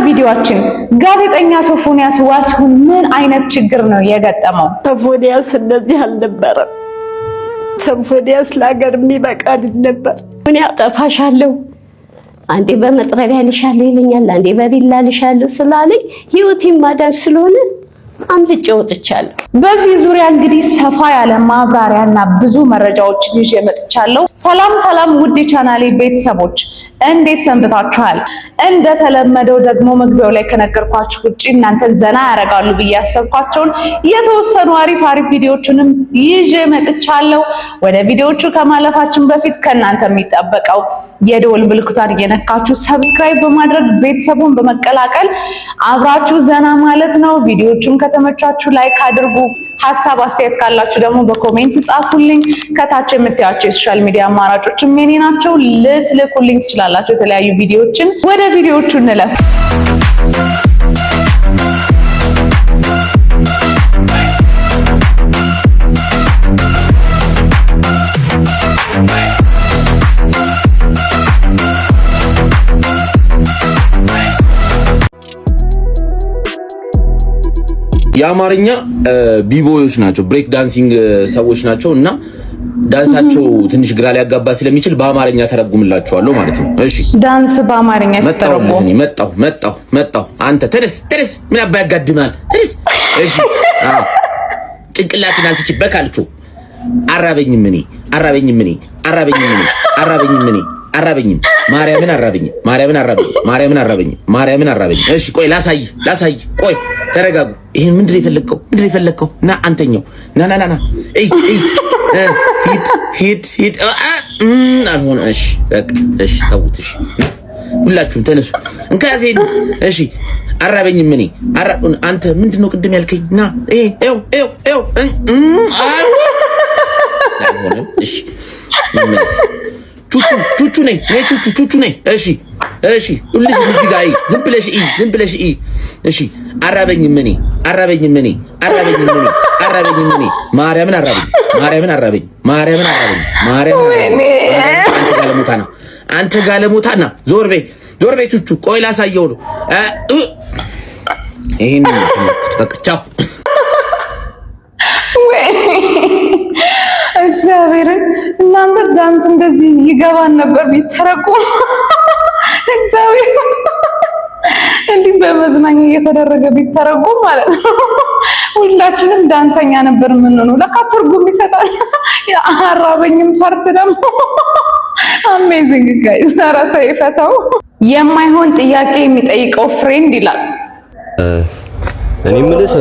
ቪዲዮአችን ጋዜጠኛ ሶፎንያስ ዋሲሁን ምን አይነት ችግር ነው የገጠመው? ሶፎንያስ እንደዚህ አልነበረም። ሶፎንያስ ለሀገር የሚበቃ ልጅ ነበር። ምን ያጠፋሻለሁ፣ አንዴ በመጥረቢያ ልሻለሁ ይለኛል፣ አንዴ በቢላ ልሻለሁ ስላለኝ ህይወቴን ማዳን ስለሆነ አምልጬ ወጥቻለሁ። በዚህ ዙሪያ እንግዲህ ሰፋ ያለ ማብራሪያና ብዙ መረጃዎችን ይዤ መጥቻለሁ። ሰላም ውድ የቻናሌ ቤተሰቦች እንዴት ሰንብታችኋል? እንደተለመደው ደግሞ መግቢያው ላይ ከነገርኳችሁ ውጪ እናንተን ዘና ያደርጋሉ ብዬ ያሰብኳቸውን የተወሰኑ አሪፍ ቪዲዮዎችንም ይዤ መጥቻለሁ። ወደ ቪዲዮዎቹ ከማለፋችን በፊት ከእናንተ የሚጠበቀው የደወል ምልክቱን እየነካችሁ ሰብስክራይብ በማድረግ ቤተሰቡን በመቀላቀል አብራችሁ ዘና ማለት ነው። ቪዲዮዎቹን ከተመቻችሁ ላይክ አድርጉ። ሀሳብ አስተያየት ካላችሁ ደግሞ በኮሜንት ጻፉልኝ። ከታች የምታዩአቸው የሶሻል ሚዲያ አማራጮችም የኔ ናቸው፣ ልትልኩልኝ ትችላላችሁ የተለያዩ ቪዲዮዎችን። ወደ ቪዲዮዎቹ እንለፍ። የአማርኛ ቢቦዮች ናቸው፣ ብሬክ ዳንሲንግ ሰዎች ናቸው እና ዳንሳቸው ትንሽ ግራ ሊያጋባ ስለሚችል በአማርኛ ተረጉምላቸዋለሁ ማለት ነው። እሺ ዳንስ በአማርኛ ሲተረጎም መጣሁ አንተ ተነስ ምን አባ ያጋድማል ተነስ። እሺ ጭንቅላትን አንስቼ በካልቾ አራበኝም ማርያምን አራበኝ። እሺ ቆይ ላሳይ ቆይ ተረጋጉ። ይሄን ምንድነው የፈለከው? ና አንተኛው ና ሂድ አልሆነ። እሺ በቃ እሺ ተውት። እሺ ሁላችሁም ተነሱ እንካዜን። እሺ አራበኝም አንተ ምንድነው ቅድም ያልከኝ? ና ይሄው አልሆነ። እሺ ቹቹ ነኝ ቹቹ ነኝ። እሺ ሁልሽ እዚህ ጋር ዝም ብለሽ እሺ አራበኝም ማርያምን አራበኝ። አንተ ጋለሞታና ዞር በይ ቹቹ። ቆይ ላሳየው ነው። ይሄን በቃ ቻው። እግዚአብሔርን እናንተ ዳንስ እንደዚህ ይገባን ነበር ቢተረጎም። እግዚአብሔር እንዲህ በመዝናኛ እየተደረገ ቢተረጎም ማለት ነው ሁላችንም ዳንሰኛ ነበር የምንሆነው። ለካ ትርጉም ይሰጣል። የአራበኝም ፓርት ደግሞ አሜዚንግ ጋይስ። ራሳ ይፈታው የማይሆን ጥያቄ የሚጠይቀው ፍሬንድ ይላል። እኔ የምልህ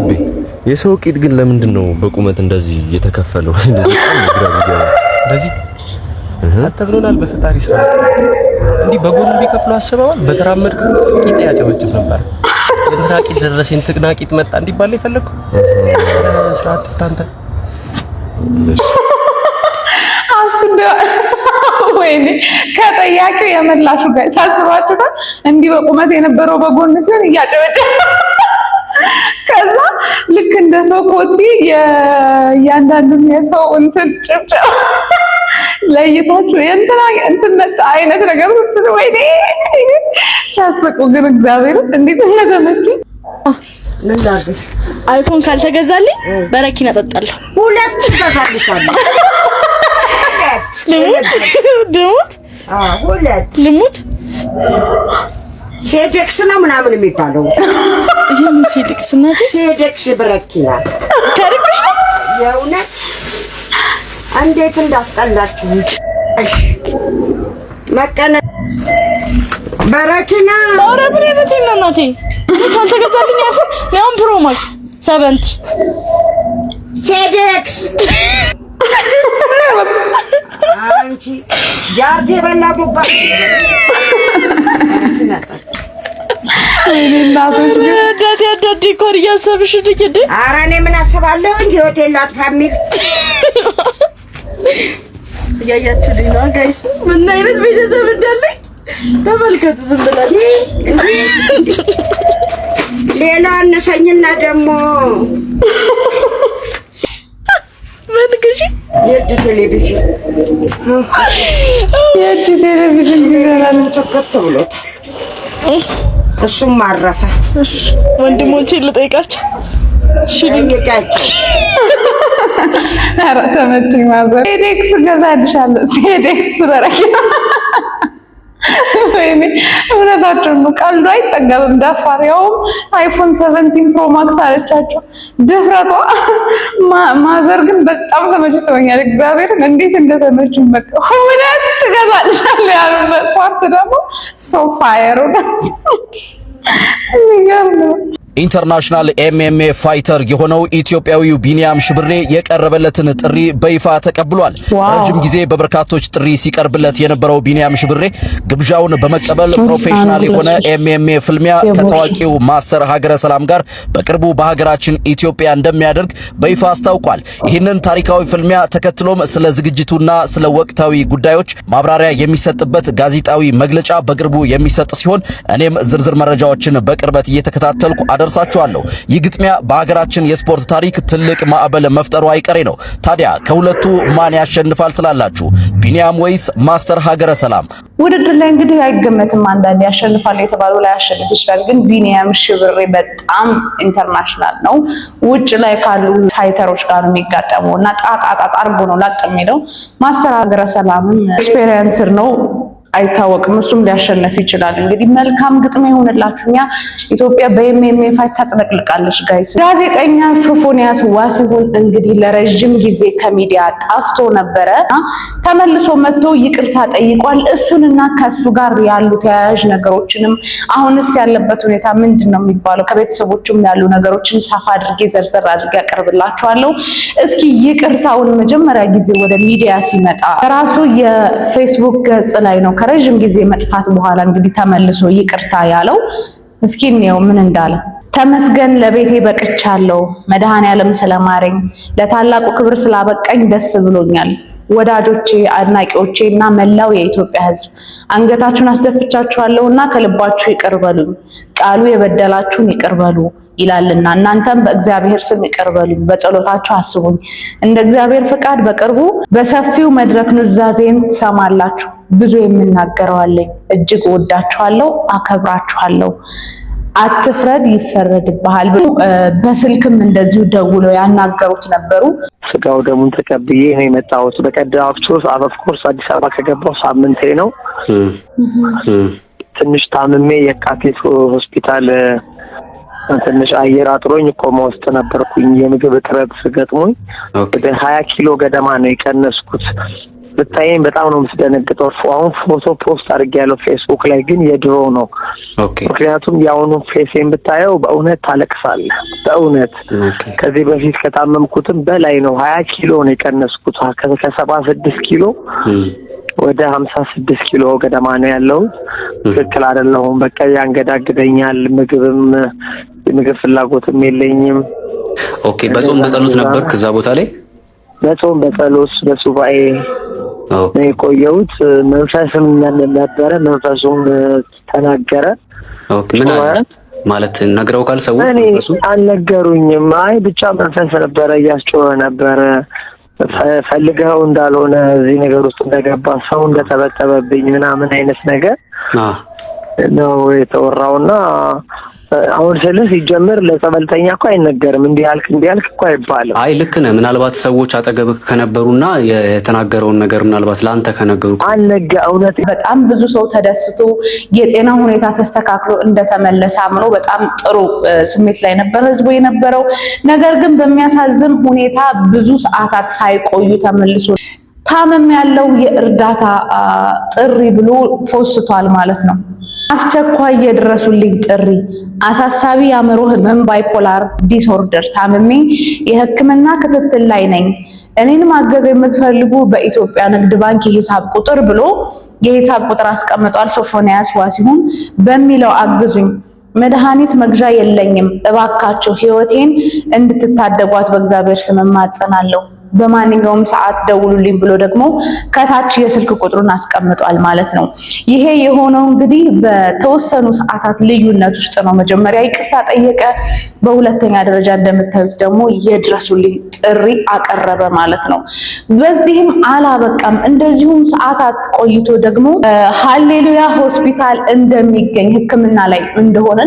የሰው ቂጥ ግን ለምንድን ነው በቁመት እንደዚህ የተከፈለው? እንደዚህ አተብሎናል በፈጣሪ ስራ። እንዲህ በጎን ቢከፍሉ አስበዋል። በተራመድክ ቂጥ ያጨበጭብ ነበር። እንትና ቂጥ ደረሰኝ ትግና ቂጥ መጣ እንዲባል ይፈልኩ ስርዓት ተንተ ወይኔ ከጠያቂው የመላሹ ጋር ሳስባችሁታል። እንዲህ በቁመት የነበረው በጎን ሲሆን እያጨበጨበ ከዛ ልክ እንደ ሰው ኮቲ የእያንዳንዱን የሰው እንትን ጭብጨባ ለይታችሁ እንትን መጣ አይነት ነገር ስትል ወይኔ ሲያስቁ ግን እግዚአብሔር እንዴት እንደተመቸ። ምን ላድርግ? አይፎን ካልተገዛልኝ በረኪና እጠጣለሁ። ሁለት ገዛልሻለሁ። ልሙት ሴዴክስ ነው ምናምን የሚባለው። ይሄን ሴዴክስ ነው። ሴዴክስ በረኪና ከርብሽ የእውነት እንዴት እንዳስጠላችሁ። እሺ መቀነ በረኪና ኧረ ምን አይነት ነው እናቴ? ካልተገዛልኝ አይፎን ነው ፕሮ ማክስ 70 ሴዴክስ አንቺ ጃርቴ በላቡባ እናቶች ዳዲ ኮር እያሰብሽ ድግድ። ኧረ እኔ ምን አስባለሁ እንጂ ሆቴል ላጥፋ የሚል ያያችሁልኝ ነው ጋይስ። ምን አይነት ቤተሰብ እንዳለኝ ተመልከቱ። ዝም ብላችሁ ሌላ አነሰኝና ደግሞ ምን ግዢ የእጅ ቴሌቪዥን ይገናል ተከተ ብሎታል። እሱም አረፈ። እሺ ወንድሞቼ ልጠይቃቸው። እሺ ልጠይቃቸው። ኧረ ተመችኝ ማዘር። ሴዴክስ ገዛልሻለሁ። ሴዴክስ በረኪና ወይኔ እውነታቸውን ነው። ቀልዱ አይጠገብም። ደፋር ያውም አይፎን 17 ፕሮ ማክስ አለቻቸው። ድፍረቷ ማዘር ግን በጣም ተመችቶኛል። እግዚአብሔርን እንዴት እንደተመችኝ በቃ ሁለት ትገዛልሻለሁ ያሉበት ፓርት ደግሞ ሶፋየሩ ነው። ኢንተርናሽናል ኤምኤምኤ ፋይተር የሆነው ኢትዮጵያዊው ቢኒያም ሽብሬ የቀረበለትን ጥሪ በይፋ ተቀብሏል። ረጅም ጊዜ በበርካቶች ጥሪ ሲቀርብለት የነበረው ቢኒያም ሽብሬ ግብዣውን በመቀበል ፕሮፌሽናል የሆነ ኤምኤምኤ ፍልሚያ ከታዋቂው ማስተር ሀገረ ሰላም ጋር በቅርቡ በሀገራችን ኢትዮጵያ እንደሚያደርግ በይፋ አስታውቋል። ይህንን ታሪካዊ ፍልሚያ ተከትሎም ስለ ዝግጅቱና ስለ ወቅታዊ ጉዳዮች ማብራሪያ የሚሰጥበት ጋዜጣዊ መግለጫ በቅርቡ የሚሰጥ ሲሆን እኔም ዝርዝር መረጃዎችን በቅርበት እየተከታተልኩ ደርሳችኋለሁ። ይህ ግጥሚያ በሀገራችን የስፖርት ታሪክ ትልቅ ማዕበል መፍጠሩ አይቀሬ ነው። ታዲያ ከሁለቱ ማን ያሸንፋል ትላላችሁ? ቢኒያም ወይስ ማስተር ሀገረ ሰላም? ውድድር ላይ እንግዲህ አይገመትም። አንዳንዴ ያሸንፋል የተባለው ላይ ያሸንፍ ይችላል። ግን ቢኒያም ሽብሬ በጣም ኢንተርናሽናል ነው። ውጭ ላይ ካሉ ፋይተሮች ጋር ነው የሚጋጠመው እና ጣጣጣ አርጎ ነው ላጥ የሚለው። ማስተር ሀገረ ሰላምም ኤክስፔሪየንስር ነው አይታወቅም። እሱም ሊያሸንፍ ይችላል። እንግዲህ መልካም ግጥሚያ ይሆንላችሁ። እኛ ኢትዮጵያ በኤምኤምኤ ፋይት ታጥለቅልቃለች ጋይስ። ጋዜጠኛ ሶፎንያስ ዋሲሁን እንግዲህ ለረጅም ጊዜ ከሚዲያ ጠፍቶ ነበረ። ተመልሶ መጥቶ ይቅርታ ጠይቋል። እሱንና ከሱ ጋር ያሉ ተያያዥ ነገሮችንም አሁንስ ያለበት ሁኔታ ምንድነው የሚባለው ከቤተሰቦቹም ያሉ ነገሮችን ሰፋ አድርጌ ዘርዘር አድርጌ አቀርብላችኋለሁ። እስኪ ይቅርታውን መጀመሪያ ጊዜ ወደ ሚዲያ ሲመጣ ራሱ የፌስቡክ ገጽ ላይ ነው ከረጅም ጊዜ መጥፋት በኋላ እንግዲህ ተመልሶ ይቅርታ ያለው። እስኪ እንየው ምን እንዳለ። ተመስገን ለቤቴ በቅቻለሁ። መድኃኔዓለም ስለማረኝ ለታላቁ ክብር ስላበቃኝ ደስ ብሎኛል። ወዳጆቼ፣ አድናቂዎቼ እና መላው የኢትዮጵያ ሕዝብ አንገታችሁን አስደፍቻችኋለሁና ከልባችሁ ይቅር በሉኝ። ቃሉ የበደላችሁን ይቅር በሉ ይላልና እናንተም በእግዚአብሔር ስም ይቅር በሉኝ፣ በጸሎታችሁ አስቡኝ። እንደ እግዚአብሔር ፍቃድ በቅርቡ በሰፊው መድረክ ኑዛዜን ትሰማላችሁ። ብዙ የምናገረው አለኝ። እጅግ ወዳችኋለሁ፣ አከብራችኋለሁ። አትፍረድ ይፈረድብሃል። በስልክም እንደዚሁ ደውለው ያናገሩት ነበሩ። ስጋው ደሙን ተቀብዬ ነው የመጣሁት። በቀደም ኦፍኮርስ አዲስ አበባ ከገባሁ ሳምንቴ ነው። ትንሽ ታምሜ የካቲት ሆስፒታል ትንሽ አየር አጥሮኝ ኮማ ውስጥ ነበርኩኝ። የምግብ እጥረት ገጥሞኝ ወደ 20 ኪሎ ገደማ ነው የቀነስኩት። ብታየኝ በጣም ነው የምትደነግጠው። አሁን ፎቶ ፖስት አድርጌያለሁ ፌስቡክ ላይ፣ ግን የድሮ ነው። ምክንያቱም የአሁኑ ፌሴን ብታየው በእውነት ታለቅሳለህ። በእውነት ከዚህ በፊት ከታመምኩትም በላይ ነው። 20 ኪሎ ነው የቀነስኩት። ከ76 ኪሎ ወደ 56 ኪሎ ገደማ ነው ያለው። ትክክል አይደለሁም። በቃ ያንገዳግደኛል። የምግብ ፍላጎትም የለኝም። ኦኬ። በጾም በጸሎት ነበር ከዛ ቦታ ላይ በጾም በጸሎት በሱባኤ ነው የቆየሁት። መንፈስም ነበረ። መንፈሱም ተናገረ። ኦኬ። ምን ማለት ነግረው ካል ሰው መንፈሱ አልነገሩኝም። አይ ብቻ መንፈስ ነበረ፣ እያስጮኸ ነበረ። ፈልገው እንዳልሆነ እዚህ ነገር ውስጥ እንደገባ ሰው እንደተበጠበብኝ ምናምን አይነት ነገር ነው የተወራውና አሁን ስለዚህ ሲጀምር ለጸበልተኛ እኮ አይነገርም። እንዲያልክ እኮ አይባልም። አይ ልክ ነህ። ምናልባት ሰዎች አጠገብህ ከነበሩና የተናገረውን ነገር ምናልባት ላንተ ከነገሩ እውነት በጣም ብዙ ሰው ተደስቶ የጤና ሁኔታ ተስተካክሎ እንደተመለሰ አምኖ በጣም ጥሩ ስሜት ላይ ነበር ህዝቡ የነበረው። ነገር ግን በሚያሳዝን ሁኔታ ብዙ ሰዓታት ሳይቆዩ ተመልሶ ታመም ያለው የእርዳታ ጥሪ ብሎ ፖስቷል ማለት ነው። አስቸኳይ የድረሱልኝ ጥሪ፣ አሳሳቢ የአእምሮ ህመም ባይፖላር ዲስኦርደር ታምሜ የሕክምና ክትትል ላይ ነኝ። እኔን ማገዝ የምትፈልጉ በኢትዮጵያ ንግድ ባንክ የሂሳብ ቁጥር ብሎ የሂሳብ ቁጥር አስቀምጧል። ሶፎንያስ ዋሲሁን በሚለው አግዙኝ። መድኃኒት መግዣ የለኝም፣ እባካችሁ ህይወቴን እንድትታደጓት በእግዚአብሔር ስም እማጸናለሁ በማንኛውም ሰዓት ደውሉልኝ ብሎ ደግሞ ከታች የስልክ ቁጥሩን አስቀምጧል ማለት ነው። ይሄ የሆነው እንግዲህ በተወሰኑ ሰዓታት ልዩነት ውስጥ ነው። መጀመሪያ ይቅርታ ጠየቀ፣ በሁለተኛ ደረጃ እንደምታዩት ደግሞ የድረሱልኝ ጥሪ አቀረበ ማለት ነው። በዚህም አላበቃም። እንደዚሁም ሰዓታት ቆይቶ ደግሞ ሃሌሉያ ሆስፒታል እንደሚገኝ ሕክምና ላይ እንደሆነ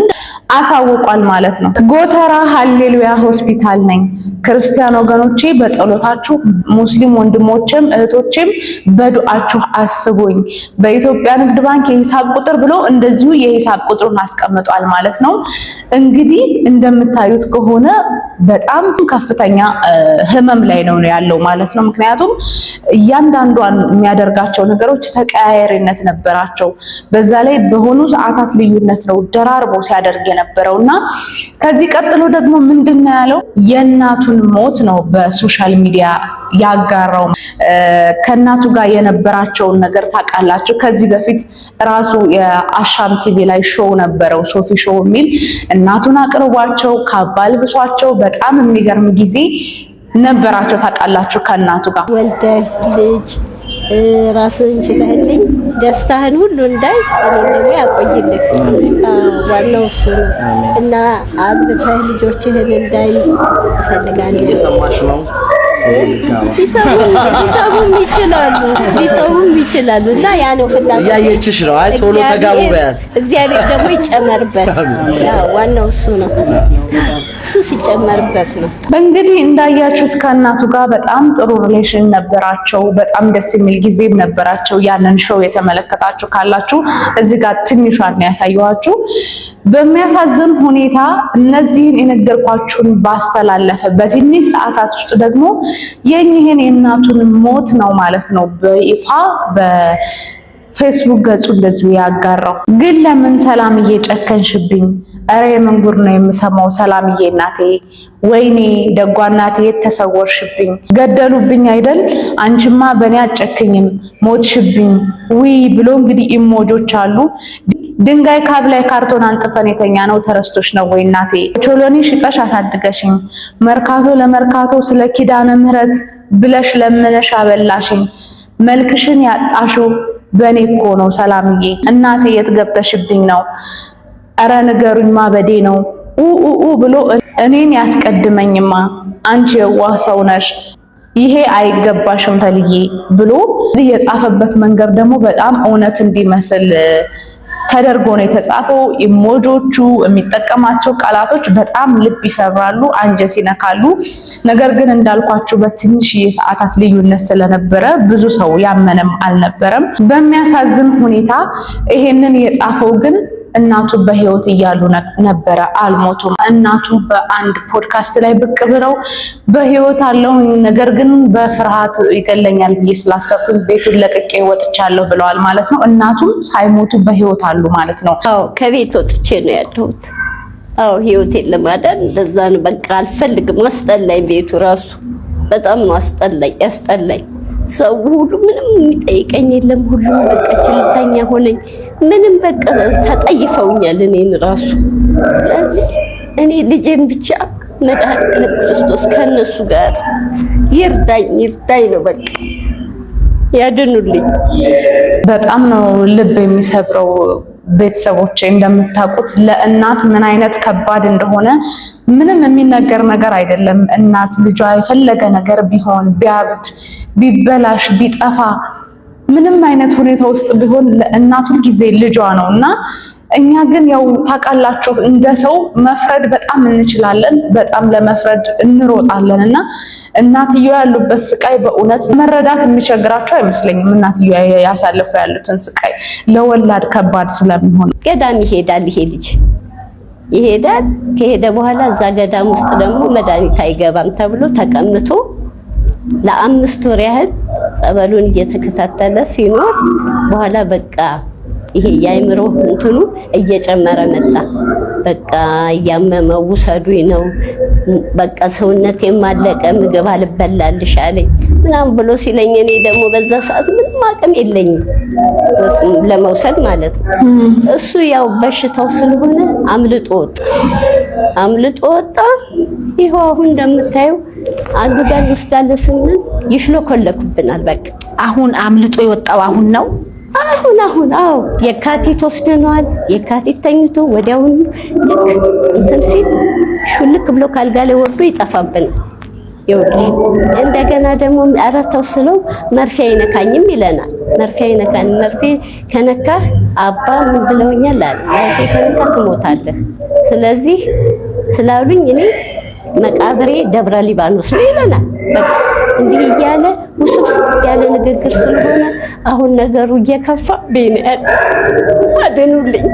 አሳውቋል ማለት ነው። ጎተራ ሃሌሉያ ሆስፒታል ነኝ። ክርስቲያን ወገኖቼ በጸሎታችሁ፣ ሙስሊም ወንድሞቼም እህቶቼም በዱዓችሁ አስቡኝ። በኢትዮጵያ ንግድ ባንክ የሂሳብ ቁጥር ብሎ እንደዚሁ የሂሳብ ቁጥሩን አስቀምጧል ማለት ነው። እንግዲህ እንደምታዩት ከሆነ በጣም ከፍተኛ ህመም ላይ ነው ያለው ማለት ነው። ምክንያቱም እያንዳንዷን የሚያደርጋቸው ነገሮች ተቀያያሪነት ነበራቸው። በዛ ላይ በሆኑ ሰዓታት ልዩነት ነው ደራርቦ ሲያደርግ የነበረውና ከዚህ ቀጥሎ ደግሞ ምንድነው ያለው የእናቱን ሞት ነው በሶሻል ሚዲያ ያጋራው። ከእናቱ ጋር የነበራቸውን ነገር ታውቃላችሁ። ከዚህ በፊት ራሱ የአሻም ቲቪ ላይ ሾው ነበረው፣ ሶፊ ሾው የሚል እናቱን አቅርቧቸው ካባ ልብሷቸው በጣም የሚገርም ጊዜ ነበራቸው። ታውቃላችሁ ከእናቱ ጋር ወልደህ ልጅ ራስን ችለህልኝ ደስታህን ሁሉ እንዳይ እኔ ደግሞ ያቆይልህ። ዋናው እሱ ነው እና አብተህ ልጆችህን እንዳይ እፈልጋለሁ። እየሰማሽ ነው? ሊሰሙም ይችላሉ እና ያ ነው ፍላጎት። እያየችሽ ነው። አይ ቶሎ ተጋቡ በያት። እግዚአብሔር ደግሞ ይጨመርበት። ዋናው እሱ ነው፣ እሱ ሲጨመርበት ነው። እንግዲህ እንዳያችሁት ከእናቱ ጋር በጣም ጥሩ ሪሌሽን ነበራቸው። በጣም ደስ የሚል ጊዜም ነበራቸው። ያንን ሾው የተመለከታችሁ ካላችሁ እዚህ ጋር ትንሿን ነው ያሳየኋችሁ። በሚያሳዝን ሁኔታ እነዚህን የነገርኳችሁን ባስተላለፈ በትንሽ ሰዓታት ውስጥ ደግሞ የእኚህን የእናቱን ሞት ነው ማለት ነው በይፋ በፌስቡክ ገጹ እንደዚሁ ያጋራው። ግን ለምን ሰላምዬ ጨከንሽብኝ? እረ የምን ጉድ ነው የምሰማው? ሰላምዬ እናቴ፣ ወይኔ ደጓ እናቴ የተሰወርሽብኝ፣ ገደሉብኝ አይደል? አንቺማ በእኔ አጨክኝም ሞትሽብኝ ውይ ብሎ እንግዲህ ኢሞጆች አሉ። ድንጋይ ካብ ላይ ካርቶን አንጥፈን የተኛ ነው ተረስቶሽ ነው ወይ እናቴ? ቾሎኒ ሽጠሽ አሳድገሽኝ፣ መርካቶ ለመርካቶ ስለ ኪዳነ ምህረት ብለሽ ለምነሽ አበላሽኝ፣ መልክሽን ያጣሽው በእኔ እኮ ነው ሰላምዬ እናቴ፣ የት ገብተሽብኝ ነው? አረ ንገሩኝ ማበዴ ነው ኡኡኡ ብሎ እኔን ያስቀድመኝማ፣ አንቺ የዋህ ሰው ነሽ፣ ይሄ አይገባሽም ተልዬ ብሎ የጻፈበት መንገድ ደግሞ በጣም እውነት እንዲመስል ተደርጎ ነው የተጻፈው። ኢሞጆቹ የሚጠቀማቸው ቃላቶች በጣም ልብ ይሰብራሉ፣ አንጀት ይነካሉ። ነገር ግን እንዳልኳችሁ በትንሽ የሰዓታት ልዩነት ስለነበረ ብዙ ሰው ያመነም አልነበረም። በሚያሳዝን ሁኔታ ይሄንን የጻፈው ግን እናቱ በህይወት እያሉ ነበረ፣ አልሞቱም። እናቱ በአንድ ፖድካስት ላይ ብቅ ብለው በህይወት አለው፣ ነገር ግን በፍርሃት ይገለኛል ብዬ ስላሰብኩኝ ቤቱን ለቅቄ ወጥቻለሁ ብለዋል ማለት ነው። እናቱም ሳይሞቱ በህይወት አሉ ማለት ነው። አዎ ከቤት ወጥቼ ነው ያለሁት። አዎ ህይወቴን ለማዳን እንደዛ ነው። በቃ አልፈልግም፣ አስጠላኝ። ቤቱ ራሱ በጣም ነው አስጠላኝ፣ ያስጠላኝ። ሰው ሁሉ ምንም የሚጠይቀኝ የለም። ሁሉም በቃ ችልተኛ ሆነኝ። ምንም በቃ ተጠይፈውኛል እኔን ራሱ። ስለዚህ እኔ ልጄን ብቻ መድኃኒዓለም ክርስቶስ ከነሱ ጋር ይርዳኝ ነው በቃ ያድኑልኝ። በጣም ነው ልብ የሚሰብረው። ቤተሰቦቼ እንደምታውቁት ለእናት ምን አይነት ከባድ እንደሆነ ምንም የሚነገር ነገር አይደለም። እናት ልጇ የፈለገ ነገር ቢሆን ቢያብድ፣ ቢበላሽ፣ ቢጠፋ ምንም አይነት ሁኔታ ውስጥ ቢሆን ለእናት ሁል ጊዜ ልጇ ነው እና እኛ ግን ያው ታውቃላችሁ እንደ ሰው መፍረድ በጣም እንችላለን፣ በጣም ለመፍረድ እንሮጣለን እና እናትየው ያሉበት ስቃይ በእውነት መረዳት የሚቸግራቸው አይመስለኝም። እናትየው ያሳለፉ ያሉትን ስቃይ ለወላድ ከባድ ስለሚሆን ገዳም ይሄዳል። ይሄ ልጅ ይሄዳል። ከሄደ በኋላ እዛ ገዳም ውስጥ ደግሞ መድኃኒት አይገባም ተብሎ ተቀምጦ ለ5 ወር ያህል ጸበሉን እየተከታተለ ሲኖር በኋላ በቃ ይሄ የአይምሮ እንትኑ እየጨመረ መጣ። በቃ እያመመው ውሰዱኝ ነው በቃ ሰውነት የማለቀ ምግብ አልበላልሽ አለኝ ምናምን ብሎ ሲለኝ እኔ ደግሞ በዛ ሰዓት ምንም አቅም የለኝም ለመውሰድ ማለት ነው። እሱ ያው በሽታው ስለሆነ አምልጦ ወጣ። ይኸው አሁን እንደምታዩ አንዱ ጋር እንወስዳለን ስንል ይሽሎኮለኩብናል። በቃ አሁን አምልጦ የወጣው አሁን ነው። አሁን አዎ የካቲት ወስደነዋል። የካቲት ተኝቶ ወዲያውኑ ልክ እንትን ሲል ሹልክ ብሎ ካልጋ ላይ ወርዶ ይጠፋብናል። ይኸውልሽ እንደገና ደግሞ አራተው ስለው መርፌ አይነካኝም ይለናል። መርፌ አይነካኝ፣ መርፌ ከነካህ አባ ምን ብለውኛል አለ፣ መርፌ ከነካ ትሞታለህ። ስለዚህ ስላሉኝ እኔ መቃብሬ ደብረ ሊባኖስ ነው ይለናል። በቃ እንዲህ እያለ ውስብስብ ያለ ንግግር ስለሆነ አሁን ነገሩ እየከፋ በእኔ አደኑልኝ።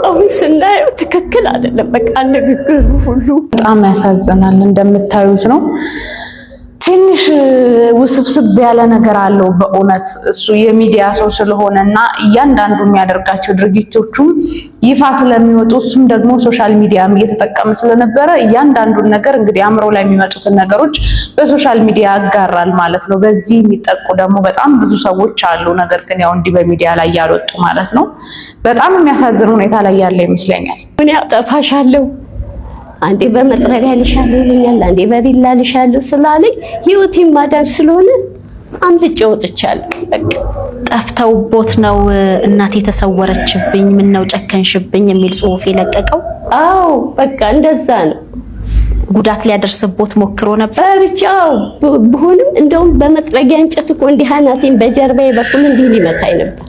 አሁን ስናየው ትክክል አይደለም። በቃ ንግግሩ ሁሉ በጣም ያሳዝናል። እንደምታዩት ነው። ትንሽ ውስብስብ ያለ ነገር አለው በእውነት እሱ የሚዲያ ሰው ስለሆነና እያንዳንዱ የሚያደርጋቸው ድርጊቶቹም ይፋ ስለሚወጡ እሱም ደግሞ ሶሻል ሚዲያም እየተጠቀመ ስለነበረ እያንዳንዱን ነገር እንግዲህ አእምሮ ላይ የሚመጡትን ነገሮች በሶሻል ሚዲያ ያጋራል ማለት ነው። በዚህ የሚጠቁ ደግሞ በጣም ብዙ ሰዎች አሉ። ነገር ግን ያው እንዲህ በሚዲያ ላይ ያልወጡ ማለት ነው። በጣም የሚያሳዝን ሁኔታ ላይ ያለ ይመስለኛል። ምን ያጠፋሻለሁ አንዴ በመጥረቢያ ልሻለሁ ይለኛል፣ አንዴ በቢላ ልሻለሁ ስላለኝ ህይወቴን ማዳን ስለሆነ አምልጬ ወጥቻለሁ። በቃ ጠፍተውቦት ነው እናቴ ተሰወረችብኝ፣ ምን ነው ጨከንሽብኝ የሚል ጽሑፍ የለቀቀው። አዎ በቃ እንደዛ ነው። ጉዳት ሊያደርስቦት ሞክሮ ነበር። ብቻው ቢሆንም እንደውም በመጥረጊያ እንጨት እኮ እንዲህ አናቴን በጀርባዬ በኩል እንዲህ ሊመታኝ ነበር።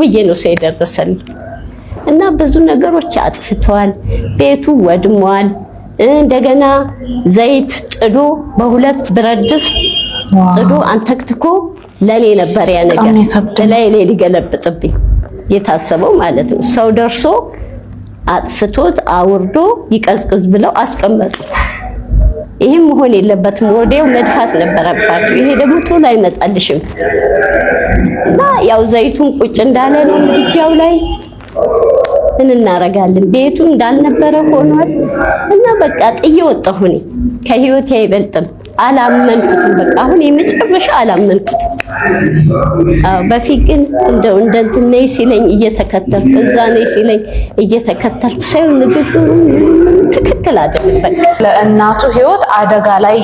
ብዬ ነው ሰው የደረሰልኝ እና ብዙ ነገሮች አጥፍቷል። ቤቱ ወድሟል። እንደገና ዘይት ጥዶ በሁለት ብረት ድስት ጥዶ አንተክትኮ ለኔ ነበር ያ ነገር ላይ ሊገለብጥብኝ የታሰበው ማለት ነው። ሰው ደርሶ አጥፍቶት አውርዶ ይቀዝቅዝ ብለው አስቀመጡት። ይሄም መሆን የለበትም። ወዲያው መድፋት ነበረባቸው። ይሄ ደግሞ ቶሎ አይመጣልሽም እና ያው ዘይቱን ቁጭ እንዳለ ነው ምድጃው ላይ ምን እናረጋለን? ቤቱ እንዳልነበረ ሆኗል እና በቃ ጥዬ ወጣሁ። እኔ ከህይወቴ አይበልጥም። አላመንኩትም። በቃ አሁን የመጨረሻ አላመንኩትም። በፊት ግን እንደው እንትን ነይ ሲለኝ እየተከተልኩ እዛ ነይ ሲለኝ እየተከተልኩ ሳይሆን ንግግሩ ትክክል አይደለም። በቃ ለእናቱ ህይወት አደጋ ላይ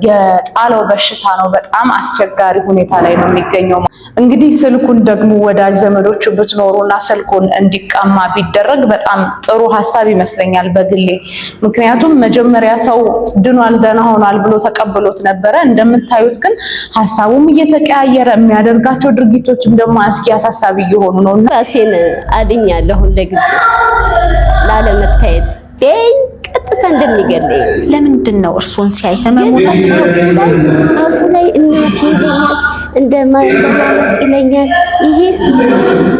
የጣለው በሽታ ነው። በጣም አስቸጋሪ ሁኔታ ላይ ነው የሚገኘው። እንግዲህ ስልኩን ደግሞ ወዳጅ ዘመዶቹ ብትኖሩና ስልኩን እንዲቀማ ቢደረግ በጣም ጥሩ ሀሳብ ይመስለኛል በግሌ። ምክንያቱም መጀመሪያ ሰው ድኗል ደህና ሆኗል ብሎ ተቀብሎት ነበረ። እንደምታዩት ግን ሀሳቡም እየተቀያየረ የሚያደርጋቸው ድርጊቶችም ደግሞ አስኪ አሳሳቢ እየሆኑ ነው። ራሴን አድኛለሁ ለጊዜው ላለመታየት ቀጥታ እንደሚገለኝ። ለምንድን ነው እርሶን ሲያይ ህመሙ አፉ ላይ እናቴ ይለኛል፣ እንደማይተማመጥ ይለኛል። ይሄ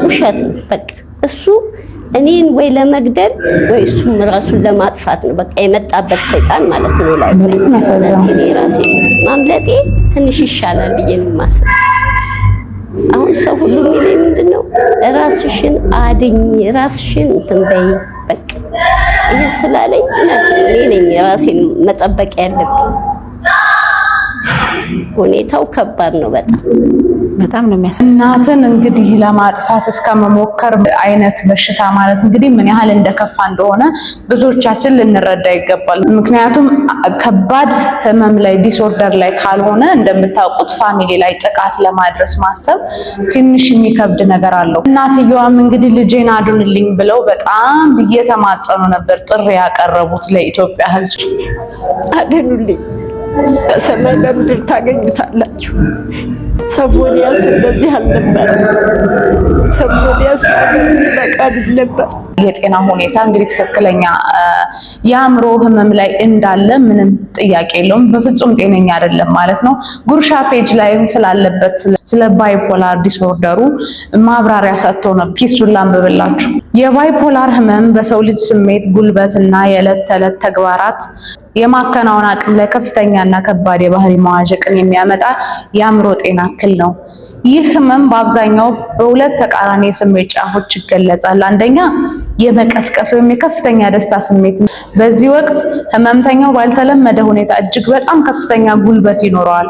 ውሸት ነው። በቃ እሱ እኔን ወይ ለመግደል ወይ እሱም ራሱን ለማጥፋት ነው በቃ የመጣበት ሰይጣን ማለት ነው። ላይ በጣም ያሳዝናል። እኔ ራሴ ማምለጤ ትንሽ ይሻላል ብዬ ነው የማስበው። አሁን ሰው ሁሉ የሚለኝ ምንድነው ራስሽን አድኝ፣ ራስሽን እንትን በይ በቃ ይሄ ስላለኝ እኔ ነኝ ራሴን መጠበቅ ያለብኝ። ሁኔታው ከባድ ነው። በጣም ነው የሚያሳዝነው። እናትን እንግዲህ ለማጥፋት እስከመሞከር አይነት በሽታ ማለት እንግዲህ ምን ያህል እንደከፋ እንደሆነ ብዙዎቻችን ልንረዳ ይገባል። ምክንያቱም ከባድ ህመም ላይ ዲስኦርደር ላይ ካልሆነ እንደምታውቁት ፋሚሊ ላይ ጥቃት ለማድረስ ማሰብ ትንሽ የሚከብድ ነገር አለው። እናትየዋም እንግዲህ ልጄን አድኑልኝ ብለው በጣም እየተማጸኑ ነበር ጥሪ ያቀረቡት ለኢትዮጵያ ሕዝብ። አድኑልኝ፣ በሰማይ በምድር ታገኙታላችሁ። ሶፎንያስ እንደዚህ አልነበረም። ሶፎንያስ በቃ ልጅ ነበር። የጤና ሁኔታ እንግዲህ ትክክለኛ የአእምሮ ህመም ላይ እንዳለ ምንም ጥያቄ የለውም። በፍጹም ጤነኛ አይደለም ማለት ነው። ጉርሻ ፔጅ ላይም ስላለበት ስለ ባይፖላር ዲስኦርደሩ ማብራሪያ ሰጥቶ ነበር። ኪሱን ላንብብላችሁ። የባይፖላር ህመም በሰው ልጅ ስሜት፣ ጉልበትና የዕለት ተዕለት ተግባራት የማከናወን አቅም ላይ ከፍተኛና ከባድ የባህሪ መዋዠቅን የሚያመጣ የአእምሮ ጤና እክል ነው። ይህ ህመም በአብዛኛው በሁለት ተቃራኒ የስሜት ጫፎች ይገለጻል። አንደኛ የመቀስቀስ ወይም የከፍተኛ ደስታ ስሜት። በዚህ ወቅት ህመምተኛው ባልተለመደ ሁኔታ እጅግ በጣም ከፍተኛ ጉልበት ይኖረዋል።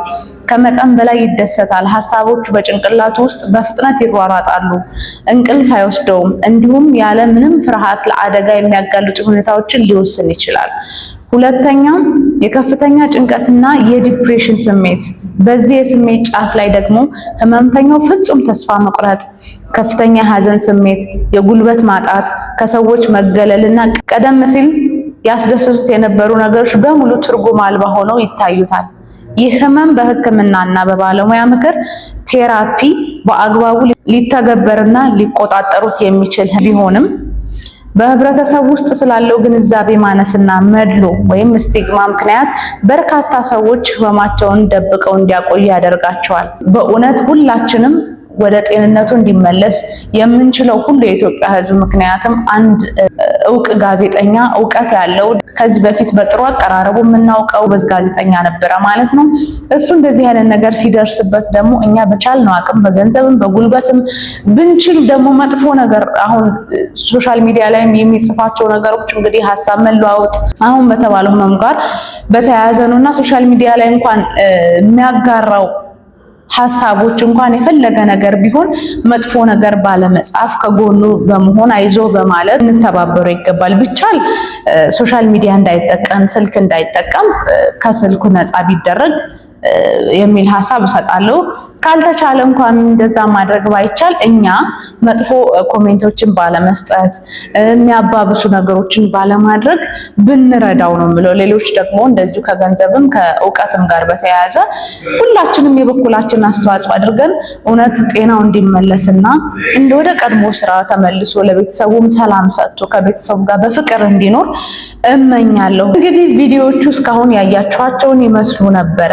ከመጠን በላይ ይደሰታል። ሀሳቦቹ በጭንቅላቱ ውስጥ በፍጥነት ይሯሯጣሉ። እንቅልፍ አይወስደውም። እንዲሁም ያለ ምንም ፍርሃት ለአደጋ የሚያጋልጡ ሁኔታዎችን ሊወስን ይችላል። ሁለተኛው የከፍተኛ ጭንቀትና የዲፕሬሽን ስሜት። በዚህ የስሜት ጫፍ ላይ ደግሞ ህመምተኛው ፍጹም ተስፋ መቁረጥ፣ ከፍተኛ ሀዘን ስሜት፣ የጉልበት ማጣት፣ ከሰዎች መገለልና ቀደም ሲል ያስደስቱት የነበሩ ነገሮች በሙሉ ትርጉም አልባ ሆነው ይታዩታል። ይህ ህመም በህክምናና በባለሙያ ምክር ቴራፒ በአግባቡ ሊተገበርና ሊቆጣጠሩት የሚችል ቢሆንም በህብረተሰብ ውስጥ ስላለው ግንዛቤ ማነስና መድሎ ወይም ስቲግማ ምክንያት በርካታ ሰዎች ህመማቸውን ደብቀው እንዲያቆዩ ያደርጋቸዋል። በእውነት ሁላችንም ወደ ጤንነቱ እንዲመለስ የምንችለው ሁሉ የኢትዮጵያ ህዝብ፣ ምክንያቱም አንድ እውቅ ጋዜጠኛ እውቀት ያለው ከዚህ በፊት በጥሩ አቀራረቡ የምናውቀው በዝ ጋዜጠኛ ነበረ ማለት ነው። እሱ እንደዚህ አይነት ነገር ሲደርስበት ደግሞ እኛ በቻልነው አቅም በገንዘብም በጉልበትም ብንችል ደግሞ መጥፎ ነገር አሁን ሶሻል ሚዲያ ላይ የሚጽፋቸው ነገሮች እንግዲህ ሀሳብ መለዋወጥ አሁን በተባለው ህመም ጋር በተያያዘ ነውና ሶሻል ሚዲያ ላይ እንኳን የሚያጋራው ሐሳቦች እንኳን የፈለገ ነገር ቢሆን መጥፎ ነገር ባለመጻፍ ከጎኑ በመሆን አይዞ በማለት እንተባበሩ ይገባል። ቢቻል ሶሻል ሚዲያ እንዳይጠቀም ስልክ እንዳይጠቀም ከስልኩ ነፃ ቢደረግ የሚል ሐሳብ እሰጣለሁ። ካልተቻለ እንኳን እንደዛ ማድረግ ባይቻል እኛ መጥፎ ኮሜንቶችን ባለመስጠት የሚያባብሱ ነገሮችን ባለማድረግ ብንረዳው ነው የምለው። ሌሎች ደግሞ እንደዚሁ ከገንዘብም ከእውቀትም ጋር በተያያዘ ሁላችንም የበኩላችንን አስተዋጽኦ አድርገን እውነት ጤናው እንዲመለስና ወደ ቀድሞ ስራ ተመልሶ ለቤተሰቡም ሰላም ሰጥቶ ከቤተሰቡ ጋር በፍቅር እንዲኖር እመኛለሁ። እንግዲህ ቪዲዮዎቹ እስካሁን ያያችኋቸውን ይመስሉ ነበረ።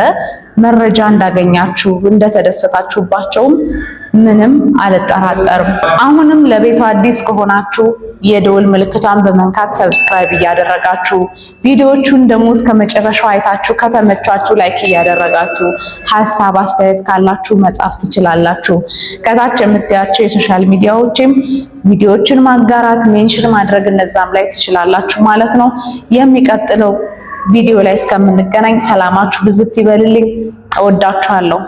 መረጃ እንዳገኛችሁ እንደተደሰታችሁባቸውም ምንም አልጠራጠርም። አሁንም ለቤቱ አዲስ ከሆናችሁ የደወል ምልክቷን በመንካት ሰብስክራይብ እያደረጋችሁ ቪዲዮዎቹን ደግሞ እስከ መጨረሻው አይታችሁ ከተመቻችሁ ላይክ እያደረጋችሁ ሐሳብ አስተያየት ካላችሁ መጻፍ ትችላላችሁ። ከታች የምታያቸው የሶሻል ሚዲያዎችም ቪዲዮዎችን ማጋራት ሜንሽን ማድረግ እነዛም ላይ ትችላላችሁ ማለት ነው። የሚቀጥለው ቪዲዮ ላይ እስከምንገናኝ ሰላማችሁ ብዝት ይበልልኝ። እወዳችኋለሁ።